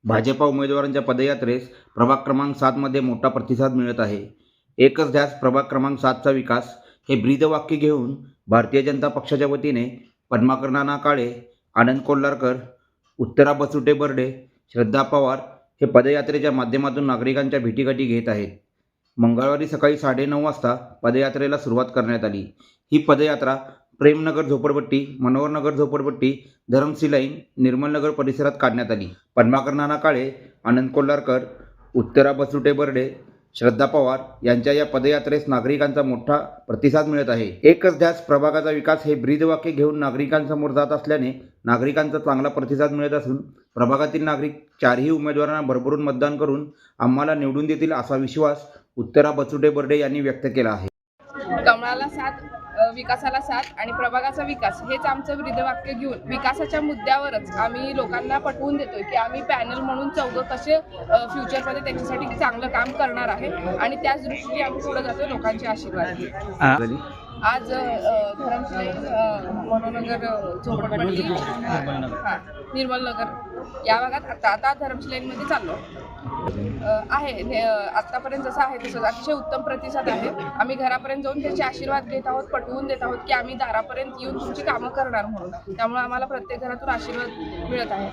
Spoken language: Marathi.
भाजपा उमेदवारांच्या पदयात्रेस प्रभाग क्रमांक 7मध्ये मोठा प्रतिसाद मिळत आहे. एकच ध्यास प्रभाग क्रमांक 7चा विकास हे ब्रीदवाक्य घेऊन भारतीय जनता पक्षाच्या वतीने पद्माकर नाना काळे, आनंद कोल्हारकर, उत्तरा बसुटे बर्डे, श्रद्धा पवार हे पदयात्रेच्या माध्यमातून नागरिकांच्या भेटीगाठी घेत आहेत. मंगळवारी सकाळी 9:30 वाजता पदयात्रेला सुरुवात करण्यात आली. ही पदयात्रा प्रेमनगर झोपडपट्टी, मनोहरनगर झोपडपट्टी, धरमसी लाईन, निर्मलनगर परिसरात काढण्यात आली. पद्माकर नाना काळे, आनंद कोल्हारकर, उत्तरा बसुटे बर्डे, श्रद्धा पवार यांच्या या पदयात्रेस नागरिकांचा मोठा प्रतिसाद मिळत आहे. एकच ध्यास प्रभागाचा विकास हे ब्रीदवाक्य घेऊन नागरिकांसमोर जात असल्याने नागरिकांचा चांगला प्रतिसाद मिळत असून प्रभागातील नागरिक चारही उमेदवारांना भरभरून मतदान करून आम्हाला निवडून देतील असा विश्वास उत्तरा बसुटे बर्डे यांनी व्यक्त केला आहे. कमळाला साथ, विकासाला साथ आणि प्रभागाचा विकास हेच आमचं ब्रीदवाक्य घेऊन विकासाच्या मुद्द्यावरच आम्ही लोकांना पटवून देतोय की आम्ही पॅनल म्हणून चौघं कसे फ्युचरमध्ये त्यांच्यासाठी चांगलं काम करणार आहे आणि त्याच दृष्टीने आम्ही पुढे जातोय लोकांचे आशीर्वाद. आज धरमसी, मनोहरनगर झोपडपट्टी, निर्मलनगर या भागात आता धरमसी लाईनमध्ये चाललो आहे. आत्तापर्यंत जसं आहे तसंच अतिशय उत्तम प्रतिसाद आहे. आम्ही घरापर्यंत जाऊन त्याचे आशीर्वाद घेत आहोत, पटवून देत आहोत की आम्ही दारापर्यंत येऊन तुमची कामं करणार म्हणून. त्यामुळे आम्हाला प्रत्येक घरातून आशीर्वाद मिळत आहे.